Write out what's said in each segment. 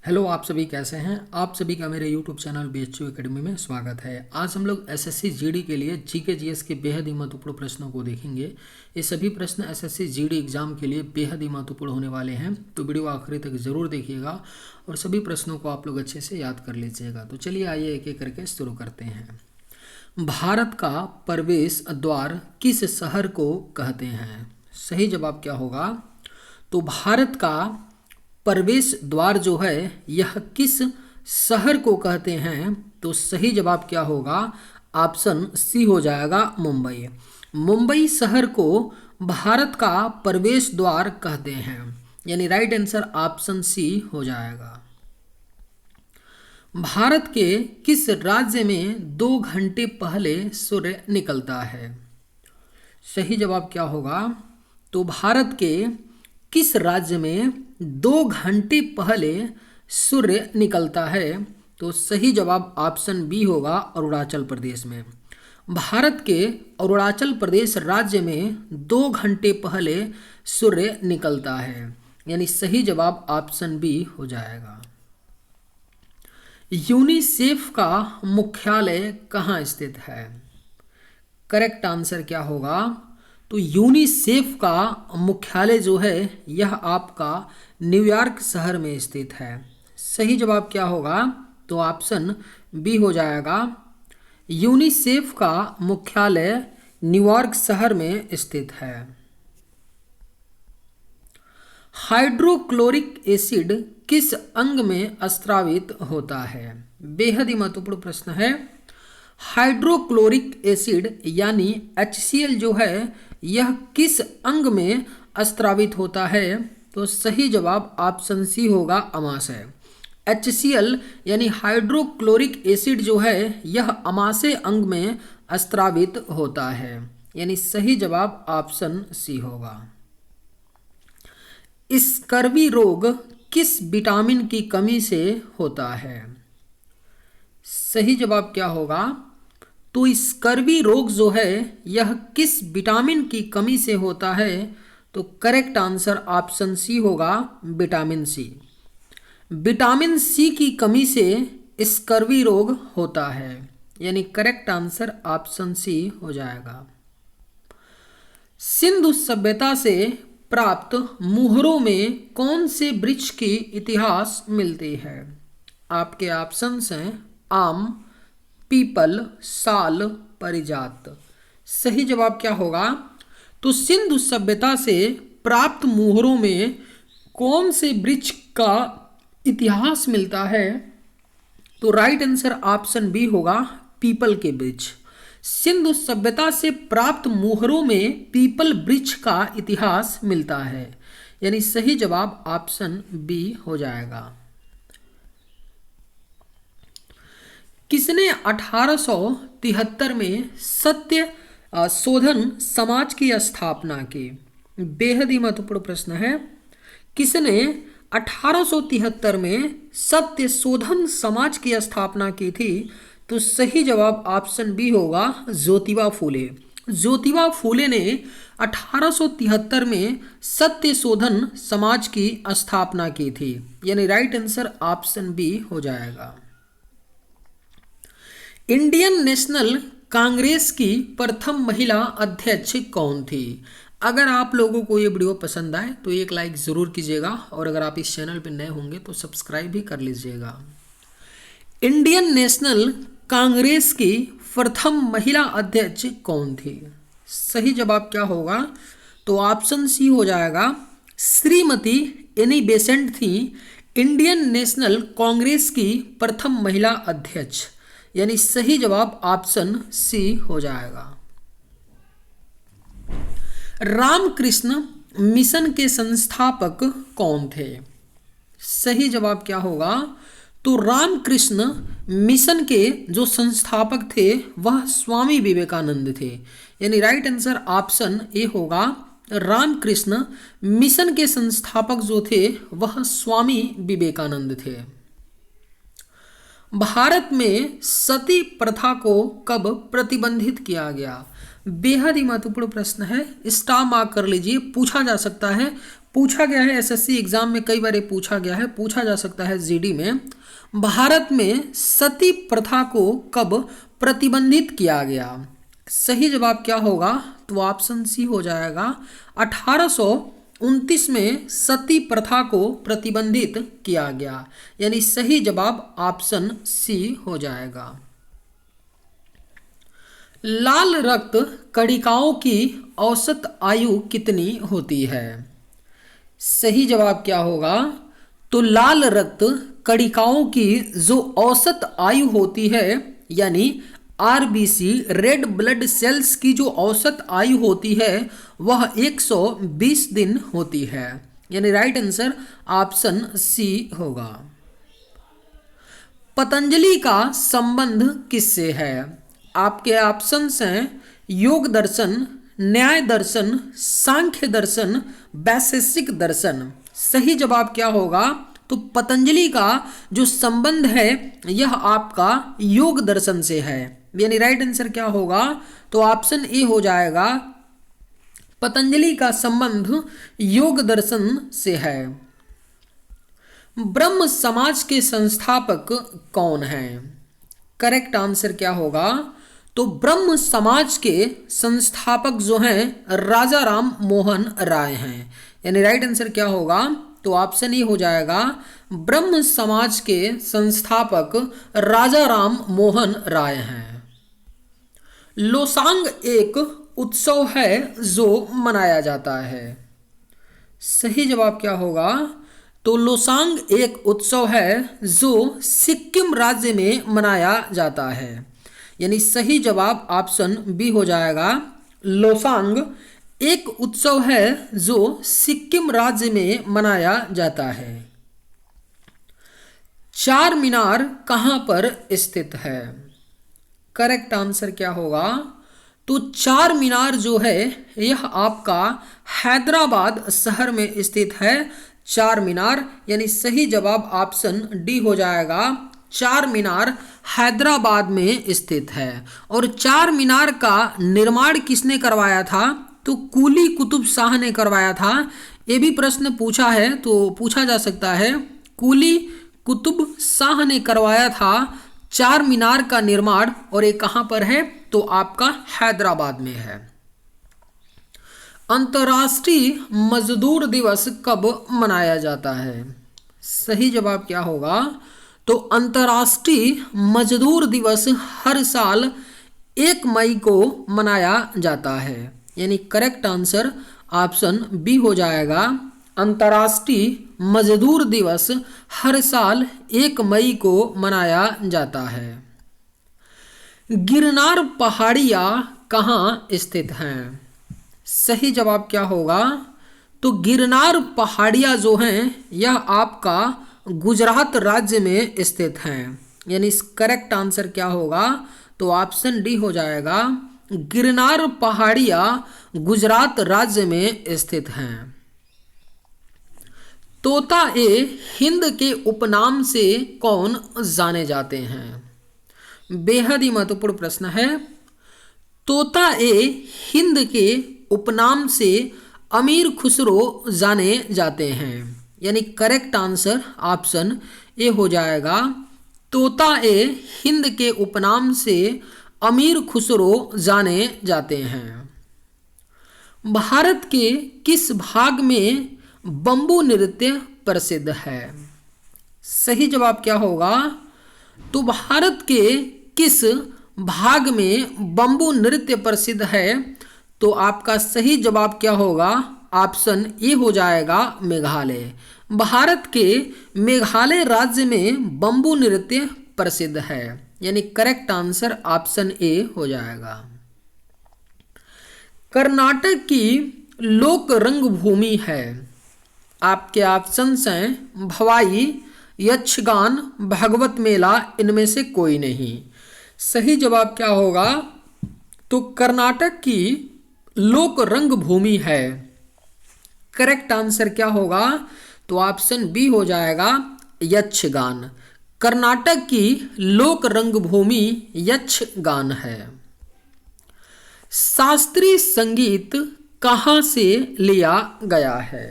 Hello, आप सभी कैसे हैं। आप सभी का मेरे यूट्यूब चैनल BHU एकेडमी में स्वागत है। आज हम लोग SSC GD के लिए GK GS के बेहद ही महत्वपूर्ण प्रश्नों को देखेंगे। ये सभी प्रश्न SSC GD एग्जाम के लिए बेहद ही महत्वपूर्ण होने वाले हैं, तो वीडियो आखिरी तक जरूर देखिएगा और सभी प्रश्नों को आप लोग अच्छे से याद कर लीजिएगा। तो चलिए आइए एक एक करके शुरू करते हैं। भारत का प्रवेश द्वार किस शहर को कहते हैं? सही जवाब क्या होगा? तो भारत का प्रवेश द्वार जो है यह किस शहर को कहते हैं? तो सही जवाब क्या होगा? ऑप्शन सी हो जाएगा, मुंबई। मुंबई शहर को भारत का प्रवेश द्वार कहते हैं, यानी राइट आंसर ऑप्शन सी हो जाएगा। भारत के किस राज्य में 2 घंटे पहले सूर्य निकलता है? सही जवाब क्या होगा? तो भारत के किस राज्य में 2 घंटे पहले सूर्य निकलता है? तो सही जवाब ऑप्शन बी होगा, अरुणाचल प्रदेश में। भारत के अरुणाचल प्रदेश राज्य में 2 घंटे पहले सूर्य निकलता है, यानी सही जवाब ऑप्शन बी हो जाएगा। यूनिसेफ का मुख्यालय कहाँ स्थित है? करेक्ट आंसर क्या होगा? तो यूनिसेफ का मुख्यालय जो है यह आपका न्यूयॉर्क शहर में स्थित है। सही जवाब क्या होगा? तो ऑप्शन बी हो जाएगा। यूनिसेफ का मुख्यालय न्यूयॉर्क शहर में स्थित है। हाइड्रोक्लोरिक एसिड किस अंग में स्रावित होता है? बेहद ही महत्वपूर्ण प्रश्न है। हाइड्रोक्लोरिक एसिड यानी HCl जो है यह किस अंग में स्रावित होता है? तो सही जवाब ऑप्शन सी होगा, अमाशय। HCl यानी हाइड्रोक्लोरिक एसिड जो है यह अमाशय अंग में स्रावित होता है, यानी सही जवाब ऑप्शन सी होगा। स्कर्वी रोग किस विटामिन की कमी से होता है? सही जवाब क्या होगा? तो स्कर्वी रोग जो है यह किस विटामिन की कमी से होता है? तो करेक्ट आंसर ऑप्शन सी होगा, विटामिन सी। विटामिन सी की कमी से स्कर्वी रोग होता है, यानी करेक्ट आंसर ऑप्शन सी हो जाएगा। सिंधु सभ्यता से प्राप्त मुहरों में कौन से वृक्ष की इतिहास मिलती है? आपके ऑप्शंस हैं आम, पीपल, साल, परिजात। सही जवाब क्या होगा? तो सिंधु सभ्यता से प्राप्त मुहरों में कौन से वृक्ष का इतिहास मिलता है? तो राइट आंसर ऑप्शन बी होगा, पीपल के वृक्ष। सिंधु सभ्यता से प्राप्त मुहरों में पीपल वृक्ष का इतिहास मिलता है, यानी सही जवाब ऑप्शन बी हो जाएगा। किसने 1873 में सत्य शोधन समाज की स्थापना की? बेहद ही महत्वपूर्ण प्रश्न है। किसने 1873 में सत्य शोधन समाज की स्थापना की थी? तो सही जवाब ऑप्शन बी होगा, ज्योतिबा फूले। ज्योतिबा फूले ने 1873 में सत्य शोधन समाज की स्थापना की थी, यानी राइट आंसर ऑप्शन बी हो जाएगा। इंडियन नेशनल कांग्रेस की प्रथम महिला अध्यक्ष कौन थी? अगर आप लोगों को ये वीडियो पसंद आए तो एक लाइक ज़रूर कीजिएगा और अगर आप इस चैनल पर नए होंगे तो सब्सक्राइब भी कर लीजिएगा। इंडियन नेशनल कांग्रेस की प्रथम महिला अध्यक्ष कौन थी? सही जवाब क्या होगा? तो ऑप्शन सी हो जाएगा, श्रीमती एनी बेसेंट थी इंडियन नेशनल कांग्रेस की प्रथम महिला अध्यक्ष, यानी सही जवाब ऑप्शन सी हो जाएगा। रामकृष्ण मिशन के संस्थापक कौन थे? सही जवाब क्या होगा? तो रामकृष्ण मिशन के जो संस्थापक थे वह स्वामी विवेकानंद थे, यानी राइट आंसर ऑप्शन ए होगा। रामकृष्ण मिशन के संस्थापक जो थे वह स्वामी विवेकानंद थे। भारत में सती प्रथा को कब प्रतिबंधित किया गया? बेहद ही महत्वपूर्ण प्रश्न है, स्टार मार्क कर लीजिए, पूछा जा सकता है, पूछा गया है एसएससी एग्जाम में, कई बार ये पूछा गया है, पूछा जा सकता है जीडी में। भारत में सती प्रथा को कब प्रतिबंधित किया गया? सही जवाब क्या होगा? तो ऑप्शन सी हो जाएगा। 1829 में सती प्रथा को प्रतिबंधित किया गया, यानी सही जवाब ऑप्शन सी हो जाएगा। लाल रक्त कणिकाओं की औसत आयु कितनी होती है? सही जवाब क्या होगा? तो लाल रक्त कणिकाओं की जो औसत आयु होती है, यानी आरबीसी रेड ब्लड सेल्स की जो औसत आयु होती है वह 120 दिन होती है, यानी राइट आंसर ऑप्शन सी होगा। पतंजलि का संबंध किससे है? आपके ऑप्शंस हैं योग दर्शन, न्याय दर्शन, सांख्य दर्शन, वैशेषिक दर्शन। सही जवाब क्या होगा? तो पतंजलि का जो संबंध है यह आपका योग दर्शन से है, यानी राइट आंसर क्या होगा? तो ऑप्शन ए हो जाएगा। पतंजलि का संबंध योग दर्शन से है। ब्रह्म समाज के संस्थापक कौन हैं? करेक्ट आंसर क्या होगा? तो ब्रह्म समाज के संस्थापक जो हैं राजा राम मोहन राय हैं, यानी राइट आंसर क्या होगा? तो ऑप्शन ई हो जाएगा। ब्रह्म समाज के संस्थापक राजा राम मोहन राय हैं। लोसांग एक उत्सव है जो मनाया जाता है। सही जवाब क्या होगा? तो लोसांग एक उत्सव है जो सिक्किम राज्य में मनाया जाता है, यानी सही जवाब ऑप्शन बी हो जाएगा। लोसांग एक उत्सव है जो सिक्किम राज्य में मनाया जाता है। चार मीनार कहाँ पर स्थित है? करेक्ट आंसर क्या होगा? तो चार मीनार जो है यह आपका हैदराबाद शहर में स्थित है। चार मीनार, यानी सही जवाब ऑप्शन डी हो जाएगा। चार मीनार हैदराबाद में स्थित है। और चार मीनार का निर्माण किसने करवाया था? तो कुली कुतुब शाह ने करवाया था। ये भी प्रश्न पूछा है तो पूछा जा सकता है। कुली कुतुब शाह ने करवाया था चार मीनार का निर्माण, और ये कहाँ पर है? तो आपका हैदराबाद में है। अंतर्राष्ट्रीय मजदूर दिवस कब मनाया जाता है? सही जवाब क्या होगा? तो अंतर्राष्ट्रीय मजदूर दिवस हर साल 1 मई को मनाया जाता है, यानी करेक्ट आंसर ऑप्शन बी हो जाएगा। अंतर्राष्ट्रीय मजदूर दिवस हर साल 1 मई को मनाया जाता है। गिरनार पहाड़ियाँ कहाँ स्थित हैं? सही जवाब क्या होगा? तो गिरनार पहाड़ियाँ जो हैं यह आपका गुजरात राज्य में स्थित हैं, यानी करेक्ट आंसर क्या होगा? तो ऑप्शन डी हो जाएगा। गिरनार पहाड़ियाँ गुजरात राज्य में स्थित हैं। तोता ए हिंद के उपनाम से कौन जाने जाते हैं? बेहद ही महत्वपूर्ण प्रश्न है। तोता ए हिंद के उपनाम से अमीर खुसरो जाने जाते हैं, यानी करेक्ट आंसर ऑप्शन ए हो जाएगा। तोता ए हिंद के उपनाम से अमीर खुसरो जाने जाते हैं। भारत के किस भाग में बंबू नृत्य प्रसिद्ध है? सही जवाब क्या होगा? तो भारत के किस भाग में बंबू नृत्य प्रसिद्ध है? तो आपका सही जवाब क्या होगा? ऑप्शन ए हो जाएगा मेघालय। भारत के मेघालय राज्य में बंबू नृत्य प्रसिद्ध है, यानी करेक्ट आंसर ऑप्शन ए हो जाएगा। कर्नाटक की लोक रंगभूमि है। आपके ऑप्शंस हैं भवाई, यक्षगान, भागवत मेला, इनमें से कोई नहीं। सही जवाब क्या होगा? तो कर्नाटक की लोक रंगभूमि है। करेक्ट आंसर क्या होगा? तो ऑप्शन बी हो जाएगा यक्षगान। कर्नाटक की लोक रंगभूमि यक्षगान है। शास्त्रीय संगीत कहाँ से लिया गया है?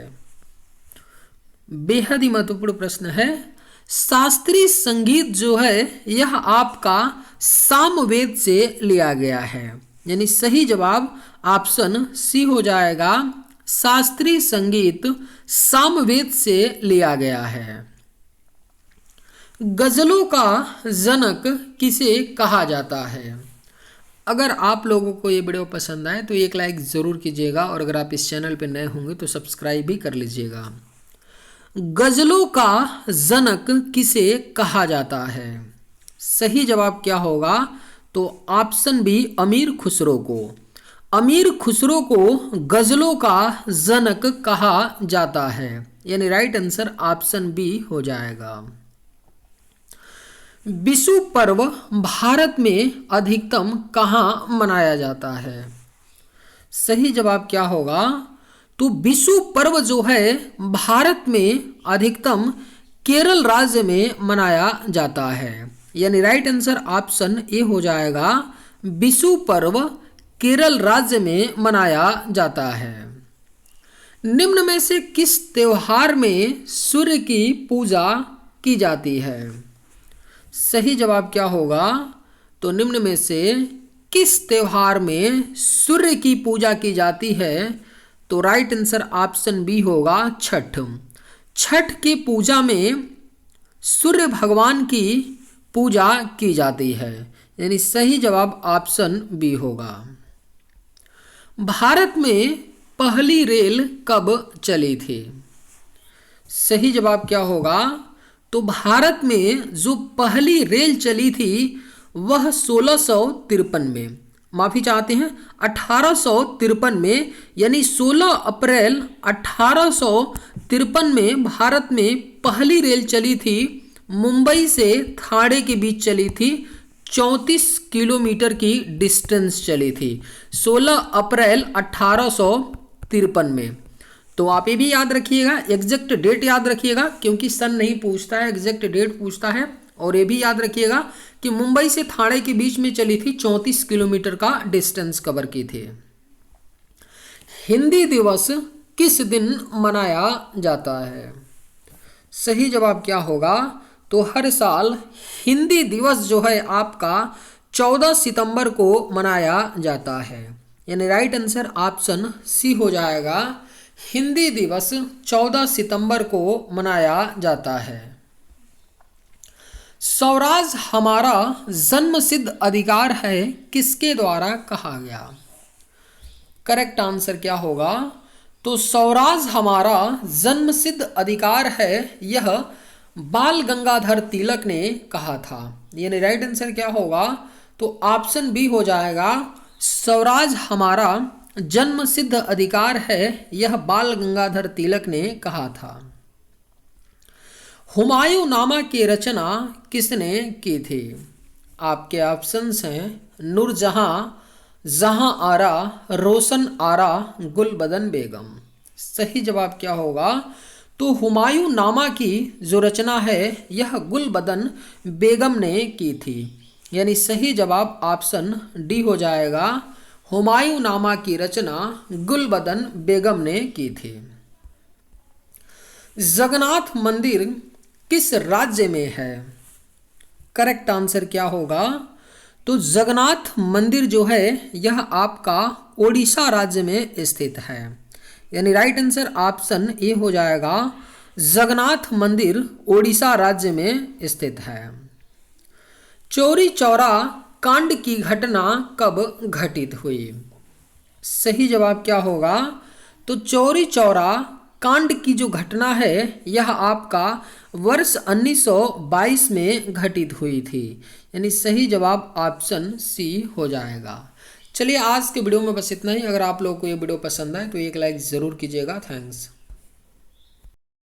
बेहद ही महत्वपूर्ण प्रश्न है। शास्त्रीय संगीत जो है यह आपका सामवेद से लिया गया है, यानी सही जवाब ऑप्शन सी हो जाएगा। शास्त्रीय संगीत सामवेद से लिया गया है। गजलों का जनक किसे कहा जाता है? अगर आप लोगों को ये वीडियो पसंद आए तो एक लाइक ज़रूर कीजिएगा, और अगर आप इस चैनल पर नए होंगे तो सब्सक्राइब भी कर लीजिएगा। गजलों का जनक किसे कहा जाता है? सही जवाब क्या होगा? तो ऑप्शन बी, अमीर खुसरो को। अमीर खुसरो को गजलों का जनक कहा जाता है, यानी राइट आंसर ऑप्शन बी हो जाएगा। विषु पर्व भारत में अधिकतम कहाँ मनाया जाता है? सही जवाब क्या होगा? तो विषु पर्व जो है भारत में अधिकतम केरल राज्य में मनाया जाता है, यानी राइट आंसर ऑप्शन ए हो जाएगा। विषु पर्व केरल राज्य में मनाया जाता है। निम्न में से किस त्योहार में सूर्य की पूजा की जाती है? सही जवाब क्या होगा? तो निम्न में से किस त्योहार में सूर्य की पूजा की जाती है? तो राइट आंसर ऑप्शन बी होगा, छठ। छठ की पूजा में सूर्य भगवान की पूजा की जाती है, यानी सही जवाब ऑप्शन बी होगा। भारत में पहली रेल कब चली थी? सही जवाब क्या होगा? तो भारत में जो पहली रेल चली थी वह 1653 में, माफ़ी चाहते हैं 1853 में, यानी 16 अप्रैल 1853 में भारत में पहली रेल चली थी। मुंबई से ठाणे के बीच चली थी। 34 किलोमीटर की डिस्टेंस चली थी 16 अप्रैल 1853 में। तो आप ये भी याद रखिएगा, एग्जैक्ट डेट याद रखिएगा, क्योंकि सन नहीं पूछता है, एग्जैक्ट डेट पूछता है। और ये भी याद रखिएगा कि मुंबई से ठाणे के बीच में चली थी, 34 किलोमीटर का डिस्टेंस कवर की थी। हिंदी दिवस किस दिन मनाया जाता है? सही जवाब क्या होगा? तो हर साल हिंदी दिवस जो है आपका 14 सितंबर को मनाया जाता है, यानी राइट आंसर ऑप्शन सी हो जाएगा। हिंदी दिवस 14 सितंबर को मनाया जाता है। स्वराज हमारा जन्मसिद्ध अधिकार है किसके द्वारा कहा गया? करेक्ट आंसर क्या होगा? तो स्वराज हमारा जन्मसिद्ध अधिकार है, यह बाल गंगाधर तिलक ने कहा था, यानी राइट आंसर क्या होगा? तो ऑप्शन बी हो जाएगा। स्वराज हमारा जन्म सिद्ध अधिकार है, यह बाल गंगाधर तिलक ने कहा था। हुमायूं नामा की रचना किसने की थी? आपके ऑप्शंस हैं नूरजहां, जहां आरा, रोशन आरा, गुलबदन बेगम। सही जवाब क्या होगा? तो हुमायूं नामा की जो रचना है यह गुलबदन बेगम ने की थी, यानी सही जवाब ऑप्शन डी हो जाएगा। हुमायूं नामा की रचना गुलबदन बेगम ने की थी। जगन्नाथ मंदिर किस राज्य में है? करेक्ट आंसर क्या होगा? तो जगन्नाथ मंदिर जो है यह आपका ओडिशा राज्य में स्थित है, यानी राइट आंसर ऑप्शन ए हो जाएगा। जगन्नाथ मंदिर ओडिशा राज्य में स्थित है। चौरी चौरा कांड की घटना कब घटित हुई? सही जवाब क्या होगा? तो चौरी चौरा कांड की जो घटना है यह आपका वर्ष 1922 में घटित हुई थी, यानी सही जवाब ऑप्शन सी हो जाएगा। चलिए आज के वीडियो में बस इतना ही। अगर आप लोगों को ये वीडियो पसंद आए तो एक लाइक ज़रूर कीजिएगा। थैंक्स।